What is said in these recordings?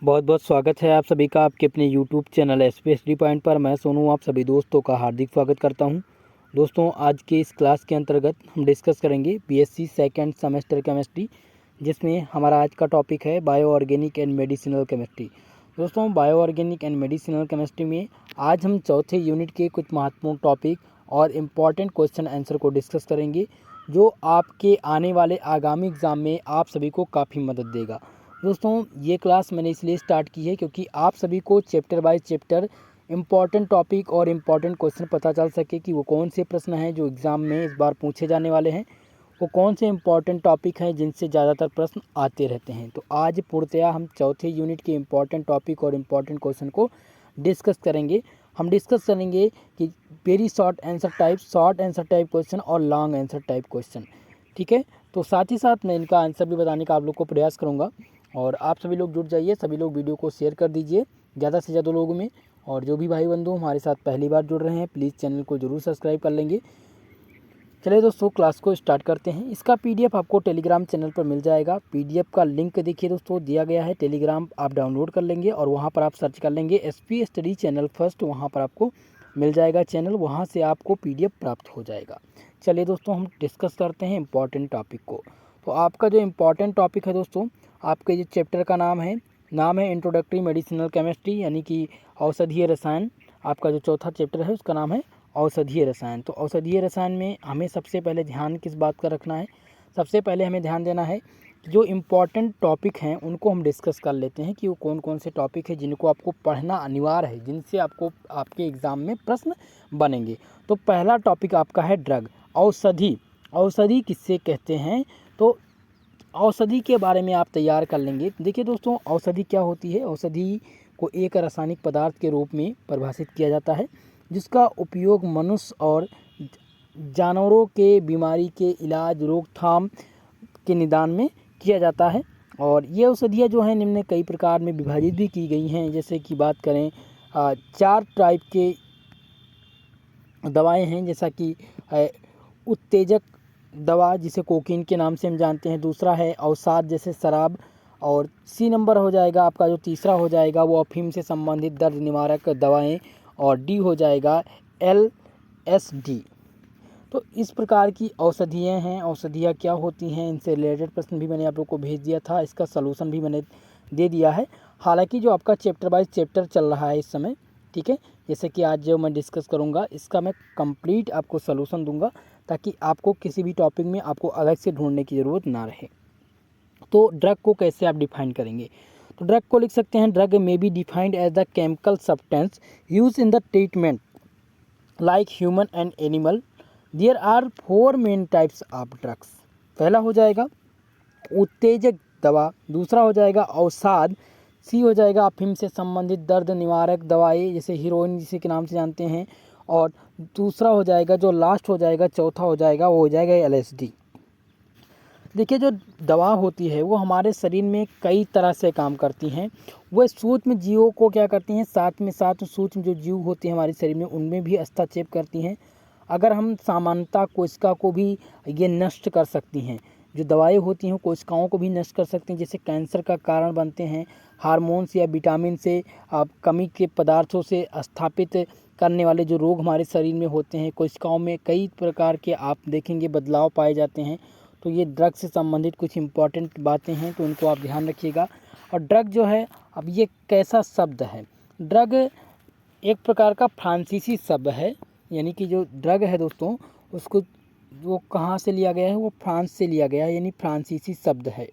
बहुत बहुत स्वागत है आप सभी का आपके अपने यूट्यूब चैनल एसपीएसडी पॉइंट पर। मैं सोनू आप सभी दोस्तों का हार्दिक स्वागत करता हूं। दोस्तों, आज के इस क्लास के अंतर्गत हम डिस्कस करेंगे बीएससी सेकंड सेमेस्टर केमिस्ट्री, जिसमें हमारा आज का टॉपिक है bio organic and medicinal chemistry. दोस्तों, bio organic and medicinal chemistry में आज हम चौथे यूनिट के कुछ महत्वपूर्ण टॉपिक और इम्पॉर्टेंट क्वेश्चन आंसर को डिस्कस करेंगे, जो आपके आने वाले आगामी एग्ज़ाम में आप सभी को काफ़ी मदद देगा। दोस्तों, ये क्लास मैंने इसलिए स्टार्ट की है क्योंकि आप सभी को chapter by chapter important topic और इम्पॉर्टेंट क्वेश्चन पता चल सके कि वो कौन से प्रश्न हैं जो एग्ज़ाम में इस बार पूछे जाने वाले हैं, वो कौन से इम्पॉर्टेंट टॉपिक हैं जिनसे ज़्यादातर प्रश्न आते रहते हैं। तो आज पूर्णतया हम चौथे यूनिट के इम्पॉर्टेंट टॉपिक और इम्पॉर्टेंट क्वेश्चन को डिस्कस करेंगे। हम डिस्कस करेंगे कि very short answer type question और लॉन्ग आंसर टाइप क्वेश्चन। ठीक है, तो साथ ही साथ मैं इनका आंसर भी बताने का आप लोग को प्रयास करूँगा और आप सभी लोग जुड़ जाइए, सभी लोग वीडियो को शेयर कर दीजिए ज़्यादा से ज़्यादा लोगों में। और जो भी भाई बंधु हमारे साथ पहली बार जुड़ रहे हैं, प्लीज़ चैनल को ज़रूर सब्सक्राइब कर लेंगे। चलिए दोस्तों, क्लास को स्टार्ट करते हैं। इसका पीडीएफ आपको टेलीग्राम चैनल पर मिल जाएगा। पीडीएफ का लिंक देखिए दोस्तों दिया गया है, टेलीग्राम आप डाउनलोड कर लेंगे और वहाँ पर आप सर्च कर लेंगे एसपी स्टडी चैनल फर्स्ट, वहाँ पर आपको मिल जाएगा चैनल, वहाँ से आपको पीडीएफ प्राप्त हो जाएगा। चलिए दोस्तों, हम डिस्कस करते हैं इम्पॉर्टेंट टॉपिक को। तो आपका जो इम्पॉर्टेंट टॉपिक है दोस्तों, आपके जो चैप्टर का नाम है इंट्रोडक्टरी मेडिसिनल केमिस्ट्री, यानी कि औषधीय रसायन। आपका जो चौथा चैप्टर है उसका नाम है औषधीय रसायन। तो औषधीय रसायन में हमें सबसे पहले ध्यान किस बात का रखना है? सबसे पहले हमें ध्यान देना है कि जो इम्पॉर्टेंट टॉपिक हैं उनको हम डिस्कस कर लेते हैं कि वो कौन कौन से टॉपिक है जिनको आपको पढ़ना अनिवार्य है, जिनसे आपको आपके एग्ज़ाम में प्रश्न बनेंगे। तो पहला टॉपिक आपका है ड्रग, औषधि। औषधि किससे कहते हैं? तो औषधि के बारे में आप तैयार कर लेंगे। देखिए दोस्तों, औषधि क्या होती है? औषधि को एक रासायनिक पदार्थ के रूप में परिभाषित किया जाता है जिसका उपयोग मनुष्य और जानवरों के बीमारी के इलाज, रोकथाम के निदान में किया जाता है। और ये औषधियाँ जो हैं निम्न कई प्रकार में विभाजित भी की गई हैं। जैसे कि बात करें, 4 टाइप के दवाएं हैं, जैसा कि उत्तेजक दवा जिसे कोकीन के नाम से हम जानते हैं, दूसरा है अवसाद जैसे शराब, और सी नंबर हो जाएगा आपका जो तीसरा हो जाएगा वो अफीम से संबंधित दर्द निवारक दवाएं, और डी हो जाएगा LSD। तो इस प्रकार की औषधियाँ हैं। औषधियाँ क्या होती हैं, इनसे रिलेटेड प्रश्न भी मैंने आप लोग को भेज दिया था, इसका सलूशन भी मैंने दे दिया है। हालांकि जो आपका चैप्टर बाय चैप्टर चल रहा है इस समय, ठीक है, जैसे कि आज जो मैं डिस्कस करूँगा इसका मैं कंप्लीट आपको सलूशन दूंगा, ताकि आपको किसी भी टॉपिक में आपको अलग से ढूंढने की ज़रूरत ना रहे। तो ड्रग को कैसे आप डिफाइन करेंगे? तो ड्रग को लिख सकते हैं, drug may be defined as the chemical substance use in the treatment like human and animal. There are 4 main types of drugs. पहला हो जाएगा उत्तेजक दवा, दूसरा हो जाएगा अवसाद, सी हो जाएगा अफीम से संबंधित दर्द निवारक दवाएं जैसे हीरोइन जिसे के नाम से जानते हैं, और दूसरा हो जाएगा जो लास्ट हो जाएगा, चौथा हो जाएगा वो हो जाएगा LSD। देखिए, जो दवा होती है वो हमारे शरीर में कई तरह से काम करती हैं। वह सूक्ष्म जीवों को क्या करती हैं, साथ में साथ सूक्ष्म जो जीव होते हैं हमारे शरीर में उनमें भी हस्तक्षेप करती हैं। अगर हम सामान्यता कोशिका को भी ये नष्ट कर सकती हैं। जो दवाएं होती हैं कोशिकाओं को भी नष्ट कर सकती हैं, जैसे कैंसर का कारण बनते हैं। हार्मोन्स या विटामिन से कमी के पदार्थों से स्थापित करने वाले जो रोग हमारे शरीर में होते हैं, कोशिकाओं में कई प्रकार के आप देखेंगे बदलाव पाए जाते हैं। तो ये ड्रग से संबंधित कुछ इम्पॉर्टेंट बातें हैं, तो इनको आप ध्यान रखिएगा। और ड्रग जो है, अब ये कैसा शब्द है? ड्रग एक प्रकार का फ्रांसीसी शब्द है, यानी कि जो ड्रग है दोस्तों उसको वो कहाँ से लिया गया है, वो फ्रांस से लिया गया है, यानी फ्रांसीसी शब्द है।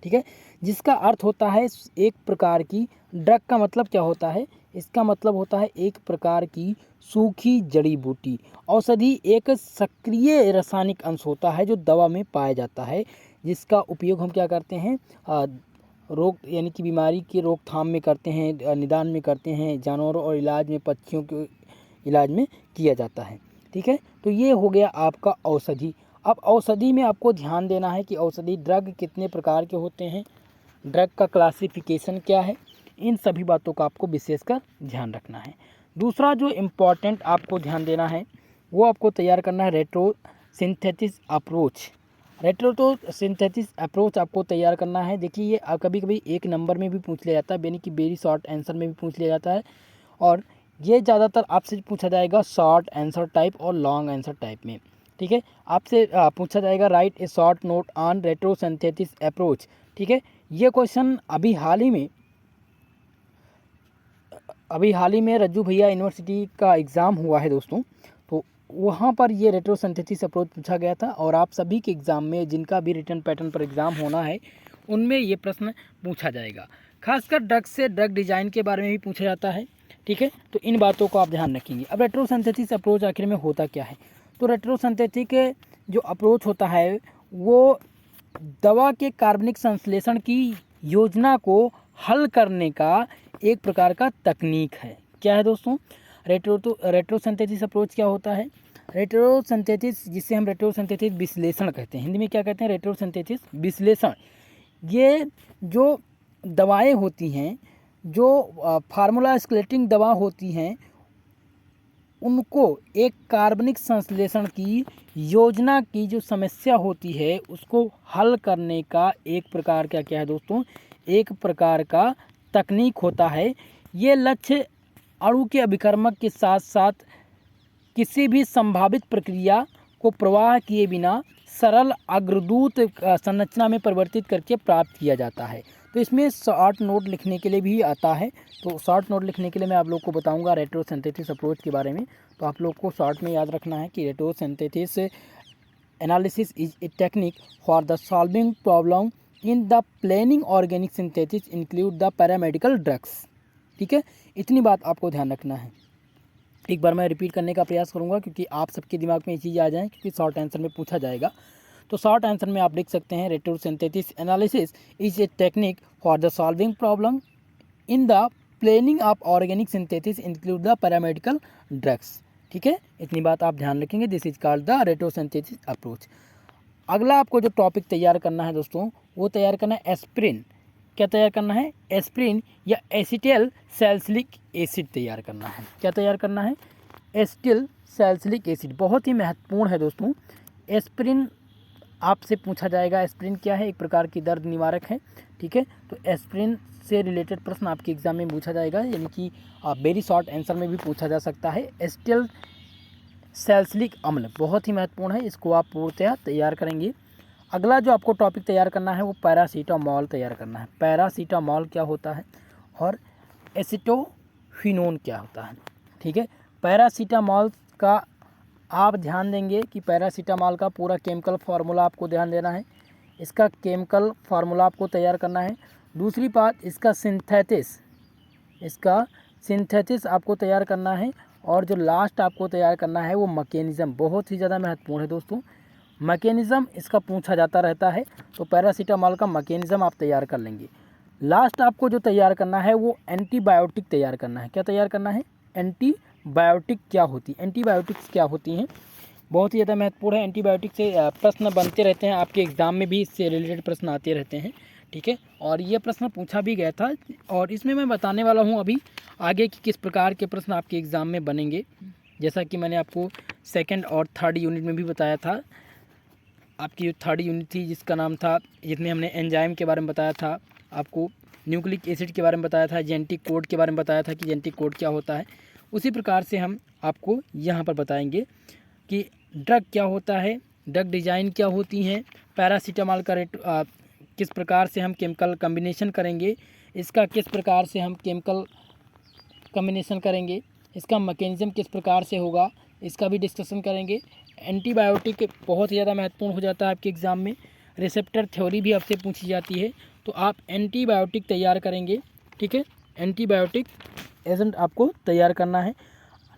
ठीक है, जिसका अर्थ होता है एक प्रकार की, ड्रग का मतलब क्या होता है, इसका मतलब होता है एक प्रकार की सूखी जड़ी बूटी। औषधि एक सक्रिय रासायनिक अंश होता है जो दवा में पाया जाता है, जिसका उपयोग हम क्या करते हैं, रोग यानी कि बीमारी की रोकथाम में करते हैं, निदान में करते हैं, जानवरों और इलाज में, पक्षियों के इलाज में किया जाता है। ठीक है, तो ये हो गया आपका औषधि। अब औषधि में आपको ध्यान देना है कि औषधि ड्रग कितने प्रकार के होते हैं, ड्रग का क्लासिफिकेशन क्या है, इन सभी बातों का आपको विशेषकर ध्यान रखना है। दूसरा जो इम्पॉर्टेंट आपको ध्यान देना है वो आपको तैयार करना है retro synthesis approach. Retrosynthesis approach आपको तैयार करना है। देखिए ये कभी कभी एक नंबर में भी पूछ लिया जाता है, यानी कि वेरी शॉर्ट आंसर में भी पूछ लिया जाता है, और ये ज़्यादातर आपसे पूछा जाएगा शॉर्ट आंसर टाइप और लॉन्ग आंसर टाइप में। ठीक है, आपसे पूछा जाएगा right A short note on retrosynthesis approach. ठीक है, ये क्वेश्चन अभी हाल ही में रज्जू भैया यूनिवर्सिटी का एग्ज़ाम हुआ है दोस्तों, तो वहाँ पर ये रेट्रोसिंथेसिस अप्रोच पूछा गया था, और आप सभी के एग्ज़ाम में जिनका भी रिटर्न पैटर्न पर एग्ज़ाम होना है उनमें ये प्रश्न पूछा जाएगा। खासकर ड्रग से ड्रग डिज़ाइन के बारे में भी पूछा जाता है। ठीक है, तो इन बातों को आप ध्यान रखेंगे। अब रेट्रोसिंथेसिस अप्रोच आखिर में होता क्या है? तो रेट्रोसिंथेटिक जो अप्रोच होता है वो दवा के कार्बनिक संश्लेषण की योजना को हल करने का एक प्रकार का तकनीक है। क्या है दोस्तों? रेट्रोसिंथेसिस अप्रोच क्या होता है? रेट्रोसिंथेसिस, जिसे हम रेट्रोसिंथेसिस विश्लेषण कहते हैं, हिंदी में क्या कहते हैं? रेट्रोसिंथेसिस विश्लेषण। ये जो दवाएं होती हैं, जो फार्मूला स्केलेटिंग दवा होती हैं, उनको एक कार्बनिक संश्लेषण की योजना की जो समस्या होती है उसको हल करने का एक प्रकार का क्या है दोस्तों? एक प्रकार का तकनीक होता है। ये लक्ष्य अणु के अभिकर्मक के साथ साथ किसी भी संभावित प्रक्रिया को प्रवाह किए बिना सरल अग्रदूत संरचना में परिवर्तित करके प्राप्त किया जाता है। तो इसमें शॉर्ट नोट लिखने के लिए भी आता है। तो शॉर्ट नोट लिखने के लिए मैं आप लोग को बताऊंगा रेट्रोसिंथेसिस अप्रोच के बारे में। तो आप लोग को शॉर्ट में याद रखना है कि retrosynthesis analysis is a technique for the solving problem in the planning organic synthesis include the paramedical drugs. ठीक है, इतनी बात आपको ध्यान रखना है। एक बार मैं रिपीट करने का प्रयास करूंगा क्योंकि आप सबके दिमाग में ये चीज़ आ जाए, क्योंकि शॉर्ट आंसर में पूछा जाएगा। तो शॉर्ट आंसर में आप लिख सकते हैं retrosynthesis analysis is a technique for the solving problem in the planning of organic synthesis include the paramedical drugs. ठीक है, इतनी बात आप ध्यान रखेंगे। This is called the retrosynthesis approach. अगला आपको जो टॉपिक तैयार करना है दोस्तों, वो तैयार करना है एस्पिरिन। क्या तैयार करना है? एस्पिरिन या एसिटिल सैलिसिलिक एसिड तैयार करना है। क्या तैयार करना है? Acetyl salicylic acid. बहुत ही महत्वपूर्ण है दोस्तों। एस्पिरिन आपसे पूछा जाएगा। एस्पिरिन क्या है? एक प्रकार की दर्द निवारक है। ठीक है, तो एस्पिरिन से रिलेटेड प्रश्न आपके एग्जाम में पूछा जाएगा, यानी कि वेरी शॉर्ट आंसर में भी पूछा जा सकता है। एसिटिल सैलिसिलिक अम्ल बहुत ही महत्वपूर्ण है, इसको आप पूर्णतः तैयार करेंगे। अगला जो आपको टॉपिक तैयार करना है वो पैरासीटामॉल तैयार करना है। पैरासीटामॉल क्या होता है और एसिटोफिनोन क्या होता है? ठीक है, पैरासीटामॉल का आप ध्यान देंगे कि पैरासीटामॉल का पूरा केमिकल फार्मूला आपको ध्यान देना है। इसका केमिकल फार्मूला आपको तैयार करना है। दूसरी बात, इसका सिंथेसिस आपको तैयार करना है। और जो लास्ट आपको तैयार करना है वो मैकेनिज़्म, बहुत ही ज़्यादा महत्वपूर्ण है दोस्तों। मैकेनिज़्म इसका पूछा जाता रहता है, तो पैरासीटामॉल का मैकेनिज़्म आप तैयार कर लेंगे। लास्ट आपको जो तैयार करना है वो एंटीबायोटिक तैयार करना है। क्या तैयार करना है? एंटीबायोटिक क्या होती है? एंटीबायोटिक्स क्या होती हैं? बहुत ही ज़्यादा महत्वपूर्ण है। एंटीबायोटिक से प्रश्न बनते रहते हैं, आपके एग्ज़ाम में भी इससे रिलेटेड प्रश्न आते रहते हैं। ठीक है, और ये प्रश्न पूछा भी गया था, और इसमें मैं बताने वाला हूँ अभी आगे कि किस प्रकार के प्रश्न आपके एग्ज़ाम में बनेंगे। जैसा कि मैंने आपको सेकंड और थर्ड यूनिट में भी बताया था। आपकी जो थर्ड यूनिट थी जिसका नाम था, जिसमें हमने एंजाइम के बारे में बताया था, आपको न्यूक्लिक एसिड के बारे में बताया था, जेनेटिक कोड के बारे में बताया था कि जेनेटिक कोड क्या होता है। उसी प्रकार से हम आपको यहाँ पर बताएंगे कि ड्रग क्या होता है, ड्रग डिज़ाइन क्या होती हैं, पैरासीटामॉल का किस प्रकार से हम केमिकल कम्बिनेशन करेंगे, इसका किस प्रकार से हम केमिकल कम्बिनेशन करेंगे, इसका मैकेनिज़्म किस प्रकार से होगा, इसका भी डिस्कशन करेंगे। एंटीबायोटिक बहुत ही ज़्यादा महत्वपूर्ण हो जाता है आपके एग्ज़ाम में। रिसेप्टर थ्योरी भी आपसे पूछी जाती है, तो आप एंटीबायोटिक तैयार करेंगे। ठीक है, एंटीबायोटिक एजेंट आपको तैयार करना है।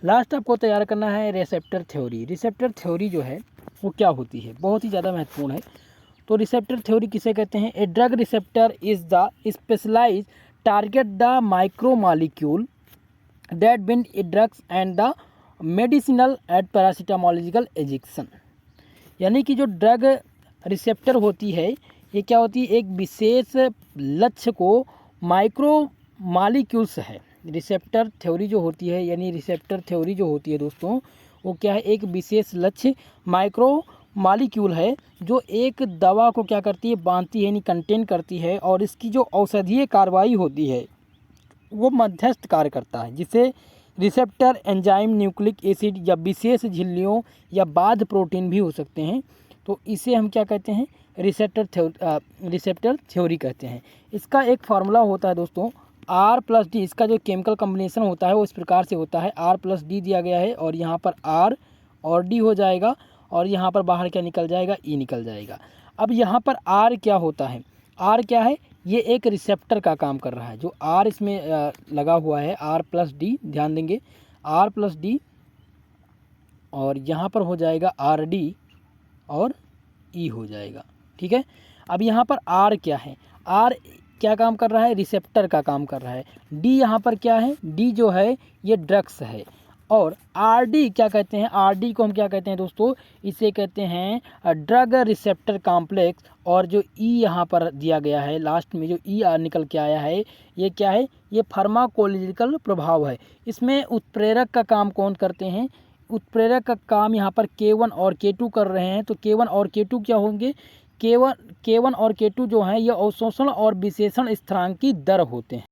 लास्ट आपको तैयार करना है रिसेप्टर थ्योरी। रिसेप्टर थ्योरी जो है वो क्या होती है? बहुत ही ज़्यादा महत्वपूर्ण है। तो रिसेप्टर थ्योरी किसे कहते हैं? A drug receptor is the specialise target the micro molecule that bind a drugs and the medicinal at paracetamological ejection. यानी कि जो ड्रग रिसेप्टर होती है ये क्या होती है? एक विशेष लक्ष्य को माइक्रो मॉलिक्यूल्स है। रिसेप्टर थ्योरी जो होती है, यानी रिसेप्टर थ्योरी जो होती है दोस्तों, वो क्या है? एक विशेष लक्ष्य माइक्रो मॉलिक्यूल है जो एक दवा को क्या करती है, बांधती है, यानी कंटेन करती है, और इसकी जो औषधीय कार्रवाई होती है वो मध्यस्थ कार्य करता है, जिसे रिसेप्टर, एंजाइम, न्यूक्लिक एसिड या विशेष झिल्लियों या बाध्य प्रोटीन भी हो सकते हैं। तो इसे हम क्या कहते हैं, रिसेप्टर थ्योरी कहते हैं। इसका एक फार्मूला होता है दोस्तों R+D। इसका जो केमिकल कम्बिनेशन होता है वो इस प्रकार से होता है, R+D दिया गया है और यहाँ पर R और D हो जाएगा और यहाँ पर बाहर क्या निकल जाएगा, E निकल जाएगा। अब यहाँ पर R क्या होता है, R क्या है, ये एक रिसेप्टर का काम कर रहा है। जो R इसमें लगा हुआ है R+D, ध्यान देंगे R+D, और यहाँ पर हो जाएगा RD और E हो जाएगा, ठीक है। अब यहाँ पर R क्या है, R क्या काम कर रहा है, रिसेप्टर का काम कर रहा है। D यहाँ पर क्या है, D जो है ये ड्रग्स है। और RD क्या कहते हैं, RD को हम क्या कहते हैं दोस्तों, इसे कहते हैं ड्रग रिसेप्टर कॉम्प्लेक्स। और जो E यहाँ पर दिया गया है लास्ट में, जो E निकल के आया है, ये क्या है, ये फार्माकोलॉजिकल प्रभाव है। इसमें उत्प्रेरक का काम कौन करते हैं, उत्प्रेरक का काम यहाँ पर K1 और K2 कर रहे हैं। तो K1 और K2 क्या होंगे, K1 और K2 जो हैं ये अवशोषण और विशेषण स्थिरांक की दर होते हैं।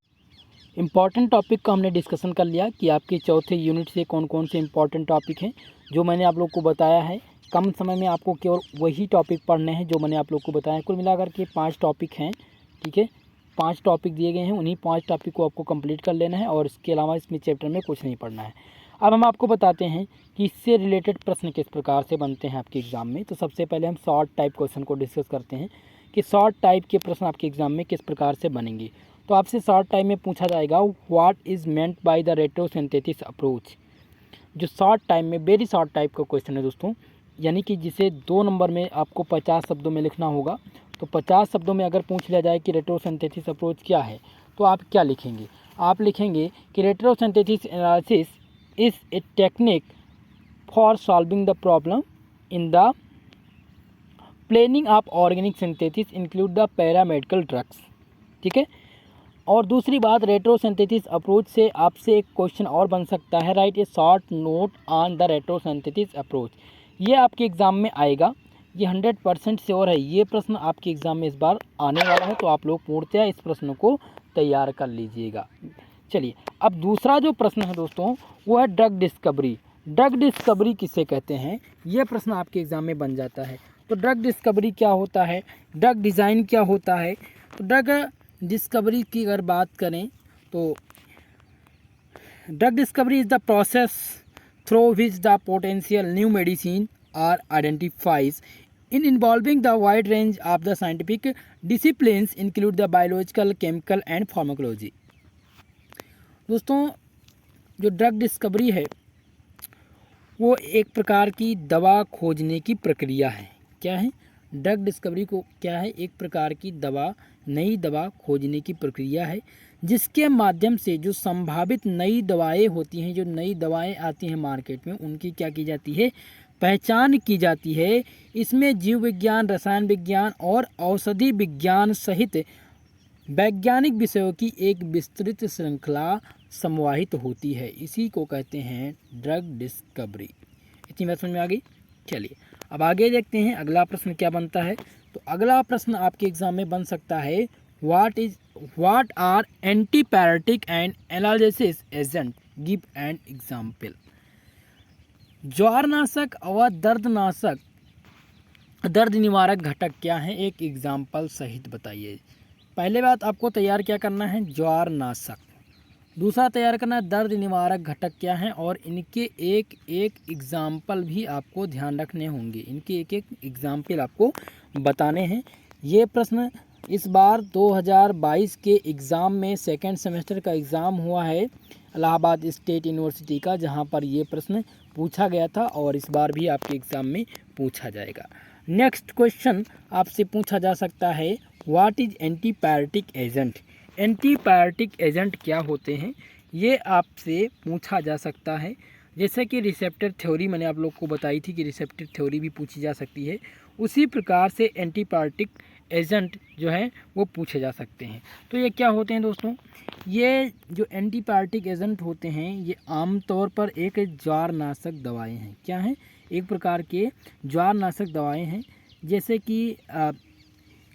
इम्पॉर्टेंट टॉपिक का हमने डिस्कशन कर लिया कि आपके चौथे यूनिट से कौन कौन से इम्पॉर्टेंट टॉपिक हैं जो मैंने आप लोग को बताया है। कम समय में आपको केवल वही टॉपिक पढ़ने हैं जो मैंने आप लोग को बताया। कुल मिलाकर के 5 टॉपिक हैं, ठीक है। 5 टॉपिक दिए गए हैं, उन्हीं 5 टॉपिक को आपको कंप्लीट कर लेना है और इसके अलावा इसमें चैप्टर में कुछ नहीं पढ़ना है। अब हम आपको बताते हैं कि इससे रिलेटेड प्रश्न किस प्रकार से बनते हैं आपके एग्ज़ाम में। तो सबसे पहले हम शॉर्ट टाइप क्वेश्चन को डिस्कस करते हैं कि शॉर्ट टाइप के प्रश्न आपके एग्ज़ाम में किस प्रकार से बनेंगे। तो आपसे शॉर्ट टाइम में पूछा जाएगा what is meant by the retrosynthesis approach. जो शॉर्ट टाइम में वेरी शॉर्ट टाइप का क्वेश्चन है दोस्तों, यानी कि जिसे 2 नंबर में आपको 50 शब्दों में लिखना होगा। तो 50 शब्दों में अगर पूछ लिया जाए कि रेट्रोसिंथेसिस अप्रोच क्या है, तो आप क्या लिखेंगे, आप लिखेंगे कि retrosynthesis analysis is a technique for solving the problem in the planning of organic synthesis include the paramedical drugs, ठीक है। और दूसरी बात, रेट्रोसिंथेसिस अप्रोच से आपसे एक क्वेश्चन और बन सकता है, right A short note on the retrosynthesis approach. ये आपके एग्ज़ाम में आएगा, ये 100% श्योर है। ये प्रश्न आपके एग्ज़ाम में इस बार आने वाला है, तो आप लोग पूर्णतः इस प्रश्न को तैयार कर लीजिएगा। चलिए, अब दूसरा जो प्रश्न है दोस्तों वो है ड्रग डिस्कवरी। ड्रग डिस्कवरी किसे कहते हैं, ये प्रश्न आपके एग्ज़ाम में बन जाता है। तो ड्रग डिस्कवरी क्या होता है, ड्रग डिज़ाइन क्या होता है। तो ड्रग डिस्कवरी की अगर बात करें तो drug discovery is the process through which the potential new medicine are identifies in involving the wide range of the scientific disciplines include the biological, chemical and pharmacology. दोस्तों, जो ड्रग डिस्कवरी है वो एक प्रकार की दवा खोजने की प्रक्रिया है। क्या है, ड्रग डिस्कवरी को क्या है, एक प्रकार की दवा, नई दवा खोजने की प्रक्रिया है, जिसके माध्यम से जो संभावित नई दवाएं होती हैं, जो नई दवाएं आती हैं मार्केट में, उनकी क्या की जाती है, पहचान की जाती है। इसमें जीव विज्ञान, रसायन विज्ञान और औषधि विज्ञान सहित वैज्ञानिक विषयों की एक विस्तृत श्रृंखला समाहित होती है। इसी को कहते हैं ड्रग डिस्कवरी। इतनी बात समझ में आ गई। चलिए, अब आगे देखते हैं अगला प्रश्न क्या बनता है। तो अगला प्रश्न आपके एग्जाम में बन सकता है what are antipyretic and analgesics agent, give an example. ज्वारनाशक और दर्द निवारक घटक क्या है, एक एग्जाम्पल सहित बताइए। पहले बात आपको तैयार क्या करना है, ज्वारनाशक। दूसरा तैयार करना है दर्द निवारक घटक क्या हैं, और इनके एक एक एग्जाम्पल भी आपको ध्यान रखने होंगे। इनके एक एक एग्जाम्पल आपको बताने हैं। ये प्रश्न इस बार 2022 के एग्ज़ाम में सेकेंड सेमेस्टर का एग्ज़ाम हुआ है इलाहाबाद स्टेट यूनिवर्सिटी का, जहां पर ये प्रश्न पूछा गया था और इस बार भी आपके एग्ज़ाम में पूछा जाएगा। नेक्स्ट क्वेश्चन आपसे पूछा जा सकता है what is antipyretic agent. Antipyretic agent क्या होते हैं, ये आपसे पूछा जा सकता है। जैसे कि रिसेप्टर थ्योरी मैंने आप लोग को बताई थी कि रिसेप्टर थ्योरी भी पूछी जा सकती है, उसी प्रकार से एंटीपायरेटिक एजेंट जो है वो पूछे जा सकते हैं। तो ये क्या होते हैं दोस्तों, ये जो एंटीपायरेटिक एजेंट होते हैं ये आमतौर पर एक ज्वारनाशक दवाएं हैं। क्या हैं, एक प्रकार के ज्वारनाशक दवाएं हैं, जैसे कि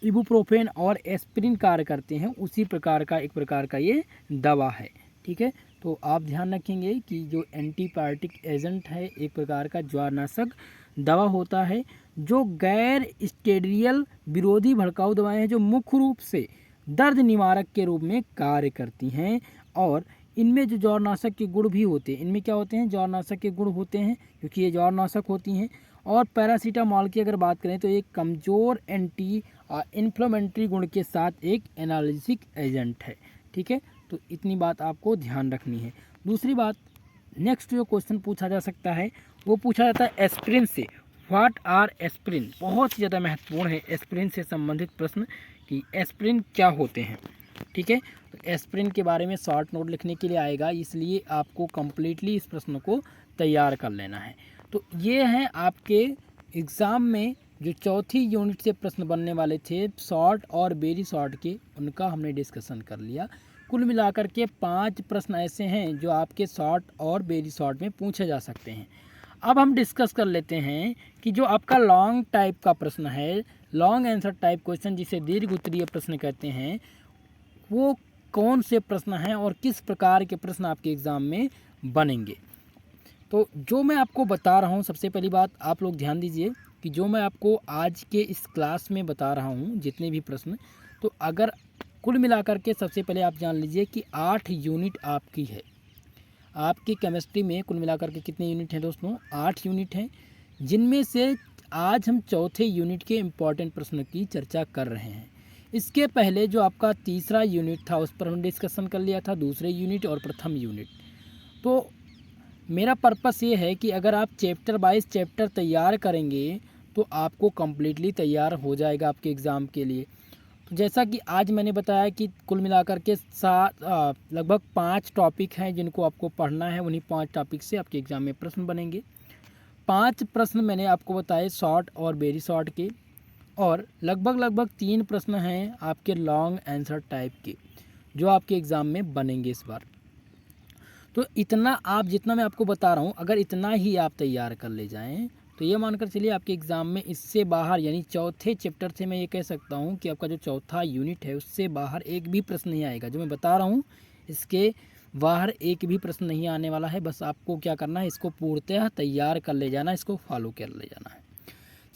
इबुप्रोफेन और एस्पिरिन कार्य करते हैं, उसी प्रकार का एक प्रकार का ये दवा है। ठीक है, तो आप ध्यान रखेंगे कि जो एंटीबायोटिक एजेंट है एक प्रकार का ज्वारनाशक दवा होता है, जो गैर स्टेरॉयडल विरोधी भड़काऊ दवाएं हैं, जो मुख्य रूप से दर्द निवारक के रूप में कार्य करती हैं। और इनमें जो ज्वारनाशक के गुण भी होते हैं, इनमें क्या होते हैं, ज्वारनाशक के गुण होते हैं, क्योंकि ये ज्वारनाशक होती हैं। और पैरासीटामॉल की अगर बात करें तो एक कमज़ोर एंटी इन्फ्लेमेटरी गुण के साथ एक एनाल्जेसिक एजेंट है। ठीक है, तो इतनी बात आपको ध्यान रखनी है। दूसरी बात, नेक्स्ट जो क्वेश्चन पूछा जा सकता है वो पूछा जाता है एस्पिरिन से। व्हाट आर एस्पिरिन, बहुत ही ज़्यादा महत्वपूर्ण है एस्पिरिन से संबंधित प्रश्न कि एस्पिरिन क्या होते हैं। ठीक है, तो एस्पिरिन के बारे में शॉर्ट नोट लिखने के लिए आएगा, इसलिए आपको कम्प्लीटली इस प्रश्न को तैयार कर लेना है। तो ये हैं आपके एग्ज़ाम में जो चौथी यूनिट से प्रश्न बनने वाले थे शॉर्ट और वेरी शॉर्ट के, उनका हमने डिस्कशन कर लिया। कुल मिलाकर के 5 प्रश्न ऐसे हैं जो आपके शॉर्ट और वेरी शॉर्ट में पूछे जा सकते हैं। अब हम डिस्कस कर लेते हैं कि जो आपका लॉन्ग टाइप का प्रश्न है, लॉन्ग आंसर टाइप क्वेश्चन जिसे दीर्घ उत्तरीय प्रश्न कहते हैं, वो कौन से प्रश्न हैं और किस प्रकार के प्रश्न आपके एग्ज़ाम में बनेंगे। तो जो मैं आपको बता रहा हूँ, सबसे पहली बात आप लोग ध्यान दीजिए कि जो मैं आपको आज के इस क्लास में बता रहा हूँ जितने भी प्रश्न, तो अगर कुल मिलाकर के सबसे पहले आप जान लीजिए कि 8 यूनिट आपकी है। आपकी केमिस्ट्री में कुल मिलाकर के कितने यूनिट हैं दोस्तों, 8 यूनिट हैं, जिनमें से आज हम चौथे यूनिट के इम्पॉर्टेंट प्रश्न की चर्चा कर रहे हैं। इसके पहले जो आपका तीसरा यूनिट था उस पर हम डिस्कशन कर लिया था, दूसरे यूनिट और प्रथम यूनिट। तो मेरा पर्पस ये है कि अगर आप चैप्टर वाइज चैप्टर तैयार करेंगे तो आपको कम्प्लीटली तैयार हो जाएगा आपके एग्ज़ाम के लिए। तो जैसा कि आज मैंने बताया कि कुल मिलाकर के लगभग 5 टॉपिक हैं जिनको आपको पढ़ना है, उन्हीं 5 टॉपिक से आपके एग्ज़ाम में प्रश्न बनेंगे। 5 प्रश्न मैंने आपको बताए शॉर्ट और वेरी शॉर्ट के, और लगभग 3 प्रश्न हैं आपके लॉन्ग आंसर टाइप के जो आपके एग्ज़ाम में बनेंगे इस बार। तो इतना आप जितना मैं आपको बता रहा हूँ, अगर इतना ही आप तैयार कर ले जाएं तो ये मानकर चलिए आपके एग्ज़ाम में इससे बाहर, यानी चौथे चैप्टर से मैं ये कह सकता हूँ कि आपका जो चौथा यूनिट है उससे बाहर एक भी प्रश्न नहीं आएगा। जो मैं बता रहा हूँ इसके बाहर एक भी प्रश्न नहीं आने वाला है। बस आपको क्या करना है, इसको पूर्णतः तैयार कर ले जाना, इसको फॉलो कर ले जाना है।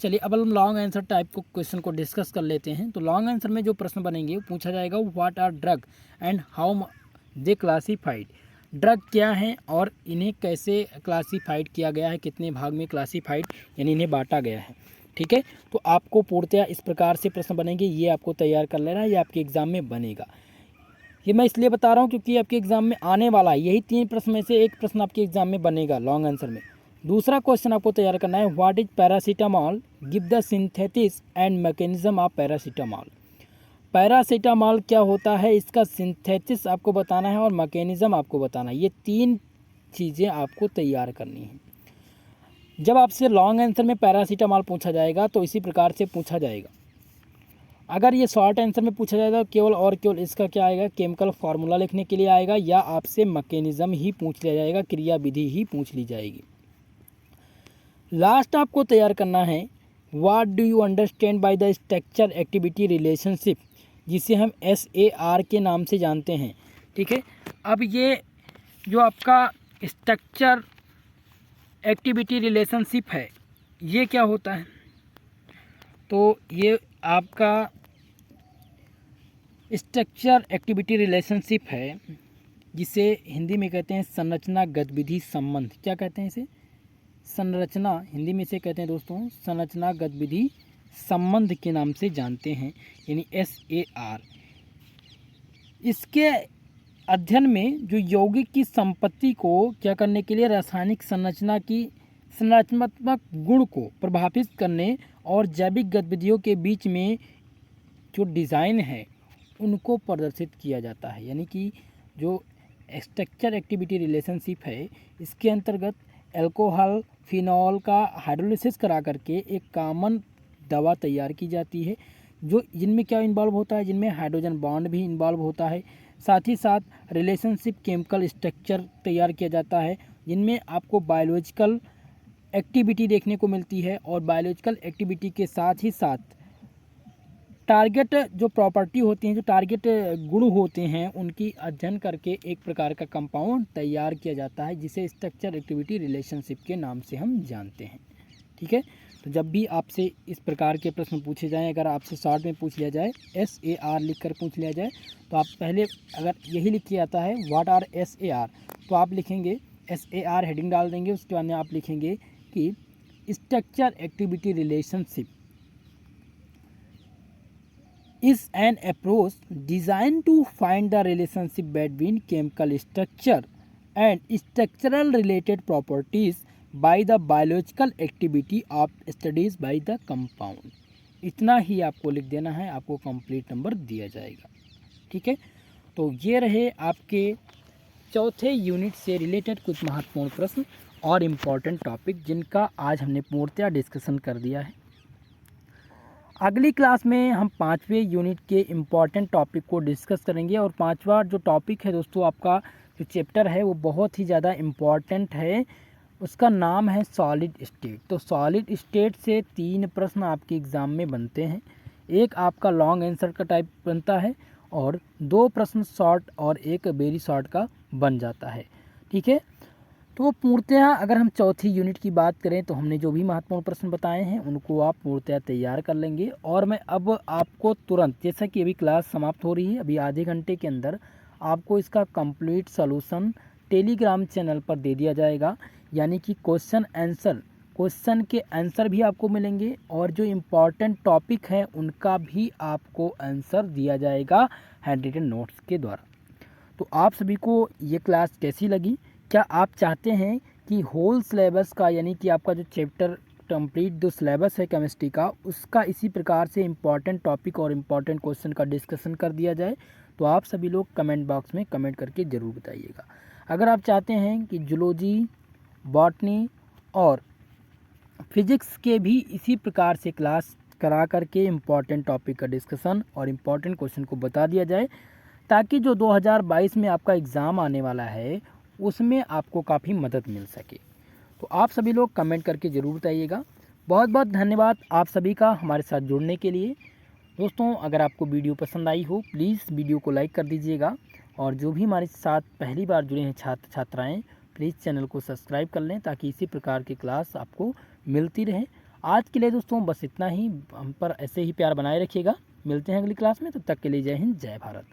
चलिए अब हम लॉन्ग आंसर टाइप को क्वेश्चन को डिस्कस कर लेते हैं। तो लॉन्ग आंसर में जो प्रश्न बनेंगे वो पूछा जाएगा what are drug and how they classified. Drug क्या हैं और इन्हें कैसे क्लासीफाइड किया गया है, कितने भाग में क्लासीफाइड यानी इन्हें बांटा गया है। ठीक है, तो आपको पूर्णतः इस प्रकार से प्रश्न बनेंगे, ये आपको तैयार कर लेना है, ये आपके एग्ज़ाम में बनेगा। ये मैं इसलिए बता रहा हूँ क्योंकि आपके एग्ज़ाम में आने वाला है, यही 3 प्रश्न में से एक प्रश्न आपके एग्ज़ाम में बनेगा लॉन्ग आंसर में। दूसरा क्वेश्चन आपको तैयार करना है, what is paracetamol, give the synthesis and mechanism of paracetamol. Paracetamol क्या होता है, इसका सिंथेसिस आपको बताना है और मैकेनिज़्म आपको बताना है। ये 3 चीज़ें आपको तैयार करनी है। जब आपसे लॉन्ग आंसर में पैरासीटामॉल पूछा जाएगा तो इसी प्रकार से पूछा जाएगा। अगर ये शॉर्ट आंसर में पूछा जाएगा केवल और केवल इसका क्या आएगा, केमिकल फार्मूला लिखने के लिए आएगा, या आपसे मैकेनिज़्म ही पूछ लिया जाएगा, क्रिया विधि ही पूछ ली जाएगी। लास्ट आपको तैयार करना है, what do you understand by the structure activity relationship, जिसे हम SAR के नाम से जानते हैं। ठीक है, अब ये जो आपका स्ट्रक्चर एक्टिविटी रिलेशनशिप है ये क्या होता है, तो ये आपका स्ट्रक्चर एक्टिविटी रिलेशनशिप है जिसे हिंदी में कहते हैं संरचना गतिविधि संबंध। क्या कहते हैं इसे, संरचना, हिंदी में इसे कहते हैं दोस्तों संरचना गतिविधि संबंध के नाम से जानते हैं, यानी SAR। इसके अध्ययन में जो यौगिक की संपत्ति को क्या करने के लिए, रासायनिक संरचना की संरचनात्मक गुण को प्रभावित करने और जैविक गतिविधियों के बीच में जो डिज़ाइन है उनको प्रदर्शित किया जाता है। यानी कि जो स्ट्रक्चर एक्टिविटी रिलेशनशिप है इसके अंतर्गत अल्कोहल फिनॉल का हाइड्रोलिसिस करा करके एक कॉमन दवा तैयार की जाती है, जो जिनमें क्या इन्वॉल्व होता है, जिनमें हाइड्रोजन बॉन्ड भी इन्वॉल्व होता है। साथ ही साथ रिलेशनशिप केमिकल स्ट्रक्चर तैयार किया जाता है जिनमें आपको बायोलॉजिकल एक्टिविटी देखने को मिलती है और बायोलॉजिकल एक्टिविटी के साथ ही साथ टारगेट जो प्रॉपर्टी होती हैं, जो टारगेट गुण होते हैं, उनकी अध्ययन करके एक प्रकार का कंपाउंड तैयार किया जाता है जिसे स्ट्रक्चर एक्टिविटी रिलेशनशिप के नाम से हम जानते हैं। ठीक है, तो जब भी आपसे इस प्रकार के प्रश्न पूछे जाएं, अगर आपसे शॉर्ट में पूछ लिया जाए SAR लिख कर पूछ लिया जाए, तो आप पहले अगर यही लिख के आता है व्हाट आर SAR, तो आप लिखेंगे SAR हेडिंग डाल देंगे, उसके बाद में आप लिखेंगे कि structure activity relationship is an approach designed to find the relationship between chemical structure and structural related properties by the biological activity of studies by the compound। इतना ही आपको लिख देना है, आपको कंप्लीट नंबर दिया जाएगा। ठीक है, तो ये रहे आपके चौथे यूनिट से रिलेटेड कुछ महत्वपूर्ण प्रश्न और इम्पॉर्टेंट टॉपिक जिनका आज हमने पूर्णतया डिस्कशन कर दिया है। अगली क्लास में हम 5वें यूनिट के इम्पॉर्टेंट टॉपिक को डिस्कस करेंगे और 5वां जो टॉपिक है दोस्तों, आपका जो चैप्टर है वो बहुत ही ज़्यादा इम्पॉर्टेंट है, उसका नाम है सॉलिड स्टेट। तो सॉलिड स्टेट से 3 प्रश्न आपके एग्ज़ाम में बनते हैं, एक आपका लॉन्ग आंसर का टाइप बनता है और 2 प्रश्न शॉर्ट और एक वेरी शॉर्ट का बन जाता है। ठीक है, तो पूर्णतया अगर हम चौथी यूनिट की बात करें तो हमने जो भी महत्वपूर्ण प्रश्न बताए हैं उनको आप पूर्णतया तैयार कर लेंगे और मैं अब आपको तुरंत, जैसा कि अभी क्लास समाप्त हो रही है, अभी आधे घंटे के अंदर आपको इसका कंप्लीट सॉल्यूशन टेलीग्राम चैनल पर दे दिया जाएगा। यानी कि क्वेश्चन के आंसर भी आपको मिलेंगे और जो इम्पॉर्टेंट टॉपिक हैं उनका भी आपको आंसर दिया जाएगा हैंड रिटन नोट्स के द्वारा। तो आप सभी को ये क्लास कैसी लगी? क्या आप चाहते हैं कि होल सिलेबस का, यानी कि आपका जो चैप्टर कंप्लीट जो सिलेबस है केमिस्ट्री का, उसका इसी प्रकार से इम्पॉर्टेंट टॉपिक और इम्पॉर्टेंट क्वेश्चन का डिस्कशन कर दिया जाए? तो आप सभी लोग कमेंट बॉक्स में कमेंट करके ज़रूर बताइएगा। अगर आप चाहते हैं कि जूलॉजी, बॉटनी और फिजिक्स के भी इसी प्रकार से क्लास करा करके इम्पॉर्टेंट टॉपिक का डिस्कशन और इम्पॉर्टेंट क्वेश्चन को बता दिया जाए, ताकि जो 2022 में आपका एग्ज़ाम आने वाला है उसमें आपको काफ़ी मदद मिल सके, तो आप सभी लोग कमेंट करके ज़रूर बताइएगा। बहुत बहुत धन्यवाद आप सभी का हमारे साथ जुड़ने के लिए। दोस्तों, अगर आपको वीडियो पसंद आई हो प्लीज़ वीडियो को लाइक कर दीजिएगा और जो भी हमारे साथ पहली बार जुड़े हैं छात्र छात्राएँ, प्लीज़ चैनल को सब्सक्राइब कर लें ताकि इसी प्रकार की क्लास आपको मिलती रहे। आज के लिए दोस्तों बस इतना ही, हम पर ऐसे ही प्यार बनाए रखिएगा। मिलते हैं अगली क्लास में, तब तक के लिए जय हिंद, जय भारत।